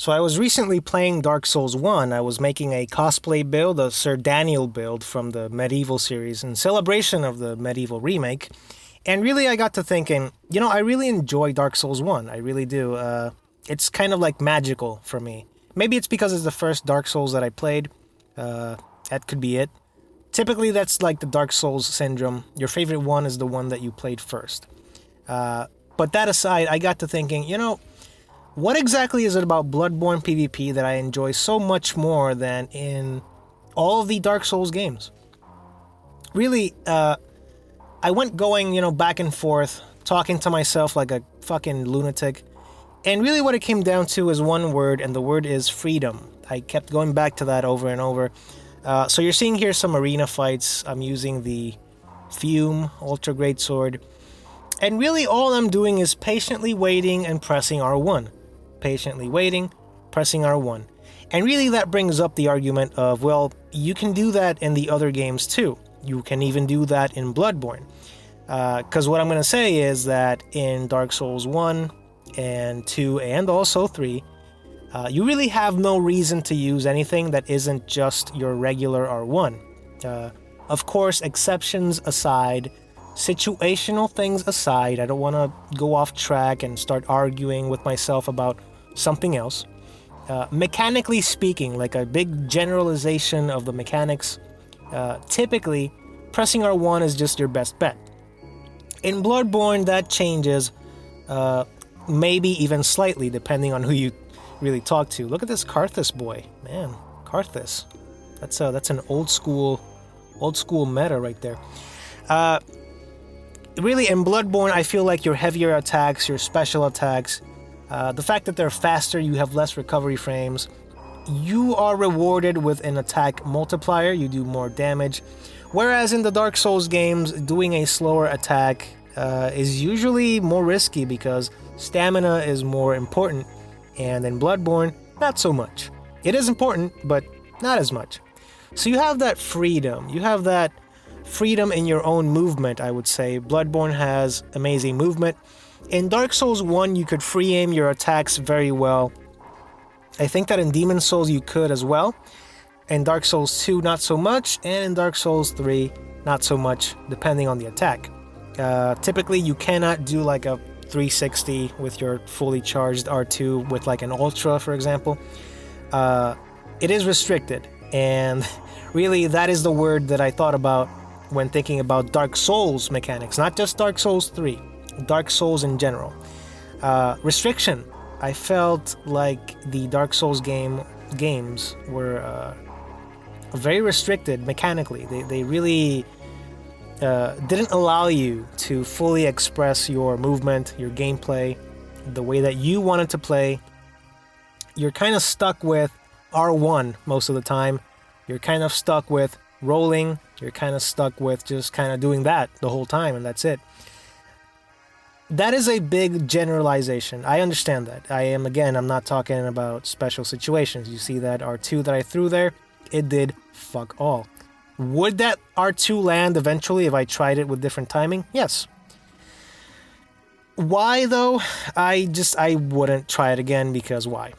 So I was recently playing Dark Souls 1. I was making a cosplay build, a Sir Daniel build from the Medieval series in celebration of the Medieval remake. And really I got to thinking, I really enjoy Dark Souls 1. I really do. It's kind of like magical for me. Maybe it's because it's the first Dark Souls that I played. That could be it. Typically that's like the Dark Souls syndrome. Your favorite one is the one that you played first. But that aside, I got to thinking, what exactly is it about Bloodborne PvP that I enjoy so much more than in all of the Dark Souls games? Really, I went going, back and forth, talking to myself like a fucking lunatic. And really what it came down to is one word, and the word is freedom. I kept going back to that over and over. So you're seeing here some arena fights. I'm using the Fume Ultra Great Sword. And really all I'm doing is patiently waiting and pressing R1. Patiently waiting, pressing R1. And really that brings up the argument of, well, you can do that in the other games too. You can even do that in Bloodborne. Because what I'm going to say is that in Dark Souls 1 and 2 and also 3, you really have no reason to use anything that isn't just your regular R1. Of course, exceptions aside, situational things aside, I don't want to go off track and start arguing with myself about something else. Mechanically speaking, like a big generalization of the mechanics, typically pressing R1 is just your best bet. In Bloodborne, that changes, maybe even slightly, depending on who you really talk to. Look at this Karthus boy, man. Karthus, that's an old school meta right there. Really, in Bloodborne, I feel like your heavier attacks, your special attacks, the fact that they're faster, you have less recovery frames, you are rewarded with an attack multiplier, you do more damage. Whereas in the Dark Souls games, doing a slower attack is usually more risky because stamina is more important. And in Bloodborne, not so much. It is important, but not as much. So you have that freedom. You have that freedom in your own movement, I would say. Bloodborne has amazing movement. In Dark Souls 1, you could free aim your attacks very well. I think that in Demon Souls you could as well. In Dark Souls 2, not so much. And in Dark Souls 3, not so much, depending on the attack. Typically, you cannot do like a 360 with your fully charged R2 with like an Ultra, for example. It is restricted. And really, that is the word that I thought about when thinking about Dark Souls mechanics. Not just Dark Souls 3. Dark Souls in general. Restriction. I felt like the Dark Souls games were very restricted mechanically. They really didn't allow you to fully express your movement, your gameplay, the way that you wanted to play. You're kind of stuck with R1 most of the time. You're kind of stuck with rolling. You're kind of stuck with just kind of doing that the whole time, and that's it. That is a big generalization. I understand that. I'm not talking about special situations. You see that R2 that I threw there? It did fuck all. Would that R2 land eventually if I tried it with different timing? Yes. Why though? I wouldn't try it again because why?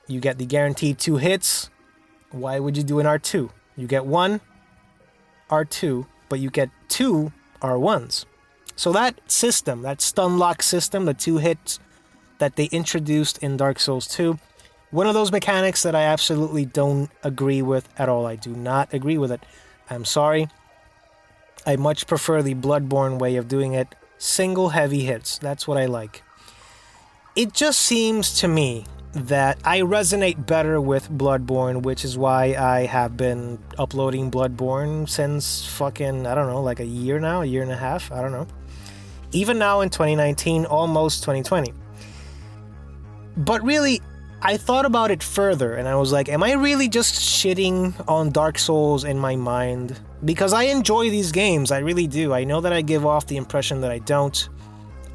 You get the guaranteed 2 hits. Why would you do an R2? You get 1 R2, but you get 2 R1s. So that system, that stun lock system, the 2 hits that they introduced in Dark Souls 2, one of those mechanics that I absolutely don't agree with at all. I do not agree with it. I'm sorry. I much prefer the Bloodborne way of doing it. Single heavy hits. That's what I like. It just seems to me that I resonate better with Bloodborne, which is why I have been uploading Bloodborne since fucking, I don't know, like a year now, a year and a half, I don't know. Even now in 2019, almost 2020. But really, I thought about it further and I was like, am I really just shitting on Dark Souls in my mind? Because I enjoy these games, I really do. I know that I give off the impression that I don't.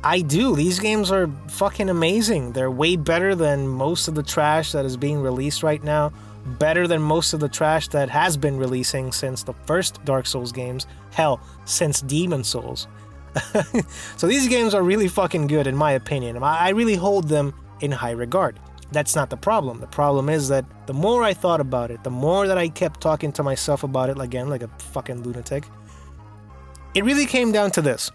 I do. These games are fucking amazing. They're way better than most of the trash that is being released right now. Better than most of the trash that has been releasing since the first Dark Souls games. Hell, since Demon Souls. So these games are really fucking good in my opinion. I really hold them in high regard. That's not the problem. The problem is that the more I thought about it, the more that I kept talking to myself about it again, like a fucking lunatic, it really came down to this.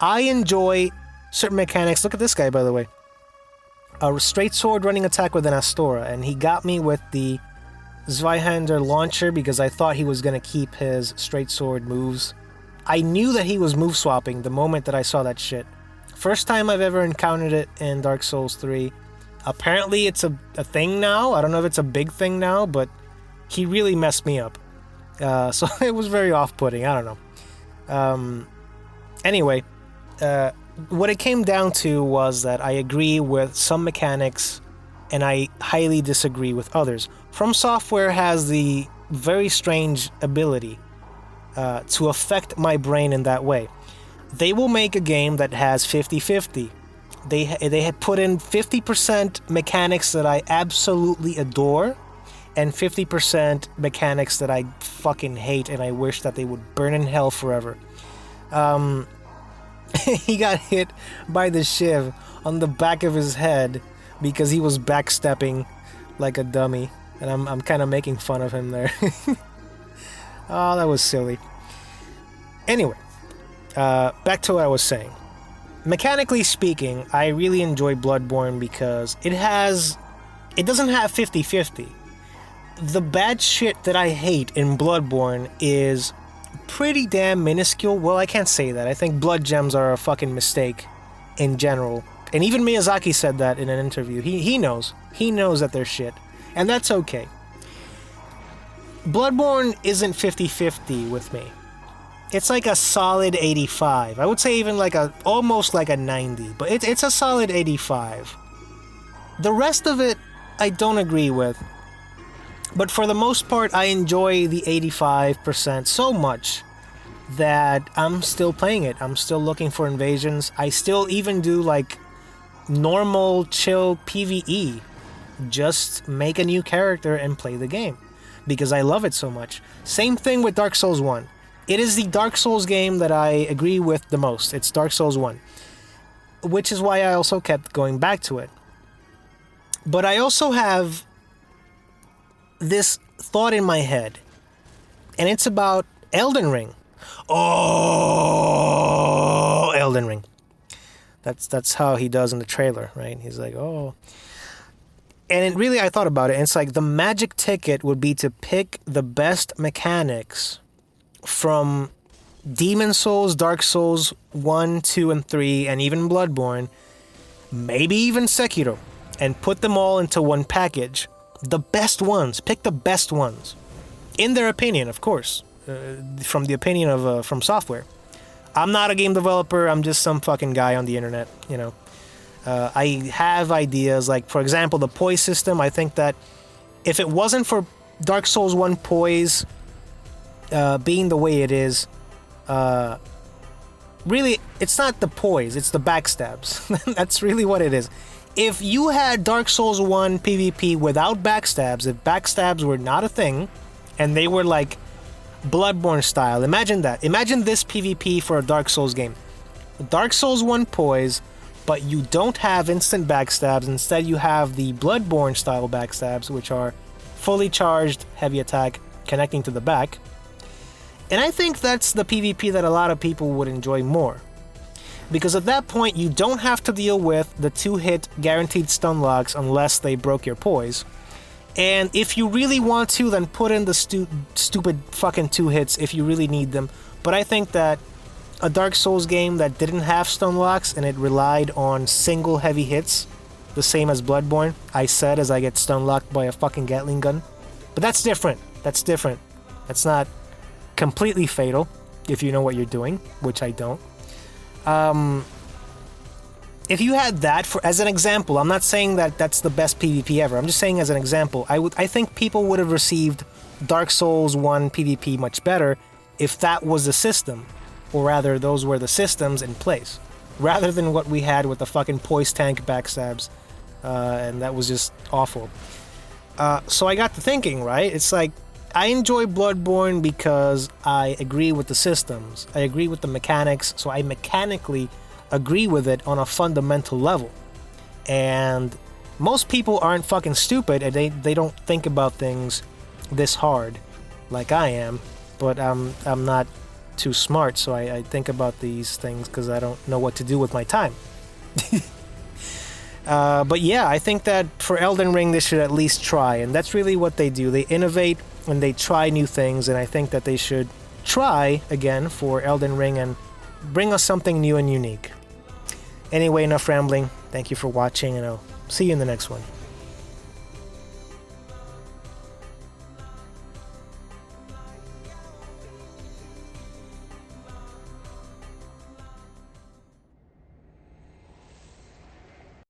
I enjoy certain mechanics. Look at this guy, by the way. A straight sword running attack with an Astora, and he got me with the Zweihander launcher because I thought he was going to keep his straight sword moves. I knew that he was move swapping the moment that I saw that shit. First time I've ever encountered it in Dark Souls 3. Apparently it's a thing now. I don't know if it's a big thing now, but he really messed me up. So it was very off-putting. I don't know. Anyway, what it came down to was that I agree with some mechanics and I highly disagree with others. Fromsoft has the very strange ability to affect my brain in that way. They will make a game that has 50-50. They had put in 50% mechanics that I absolutely adore and 50% mechanics that I fucking hate and I wish that they would burn in hell forever. He got hit by the shiv on the back of his head because he was backstepping like a dummy, and I'm kind of making fun of him there. Oh, that was silly. Anyway, back to what I was saying. Mechanically speaking, I really enjoy Bloodborne because it doesn't have 50-50. The bad shit that I hate in Bloodborne is pretty damn minuscule. Well, I can't say that. I think blood gems are a fucking mistake in general. And even Miyazaki said that in an interview. He knows. He knows that they're shit. And that's okay. Bloodborne isn't 50-50 with me. It's like a solid 85. I would say even like almost like a 90. But it's a solid 85. The rest of it, I don't agree with. But for the most part, I enjoy the 85% so much that I'm still playing it. I'm still looking for invasions. I still even do like normal, chill PvE. Just make a new character and play the game. Because I love it so much. Same thing with Dark Souls 1. It is the Dark Souls game that I agree with the most. It's Dark Souls 1. Which is why I also kept going back to it. But I also have this thought in my head. And it's about Elden Ring. Oh, Elden Ring. That's how he does in the trailer, right? He's like, oh. And really, I thought about it. And it's like the magic ticket would be to pick the best mechanics from Demon Souls, Dark Souls 1, 2, and 3, and even Bloodborne, maybe even Sekiro, and put them all into one package. The best ones. Pick the best ones. In their opinion, of course. From the opinion of From Software. I'm not a game developer. I'm just some fucking guy on the internet, you know. I have ideas, like, for example, the poise system. I think that if it wasn't for Dark Souls 1 poise being the way it is, really, it's not the poise, it's the backstabs. That's really what it is. If you had Dark Souls 1 PvP without backstabs, if backstabs were not a thing, and they were like Bloodborne style, imagine that. Imagine this PvP for a Dark Souls game. Dark Souls 1 poise, but you don't have instant backstabs. Instead, you have the Bloodborne style backstabs, which are fully charged, heavy attack, connecting to the back. And I think that's the PvP that a lot of people would enjoy more. Because at that point, you don't have to deal with the 2-hit guaranteed stun locks unless they broke your poise. And if you really want to, then put in the stupid fucking 2 hits if you really need them. But I think that a Dark Souls game that didn't have stun locks and it relied on single heavy hits, the same as Bloodborne, I said as I get stun locked by a fucking Gatling gun. But that's different. That's different. That's not completely fatal, if you know what you're doing, which I don't. If you had that as an example, I'm not saying that that's the best PvP ever. I'm just saying as an example, I think people would have received Dark Souls 1 PvP much better if that was the system. Or rather, those were the systems in place. Rather than what we had with the fucking poise tank backstabs. And that was just awful. So I got to thinking, right? It's like, I enjoy Bloodborne because I agree with the systems. I agree with the mechanics, so I mechanically agree with it on a fundamental level. And most people aren't fucking stupid, and they don't think about things this hard, like I am. But I'm not too smart, so I think about these things because I don't know what to do with my time. But yeah, I think that for Elden Ring, they should at least try, and that's really what they do. They innovate and they try new things, and I think that they should try again for Elden Ring and bring us something new and unique. Anyway, enough rambling. Thank you for watching, and I'll see you in the next one.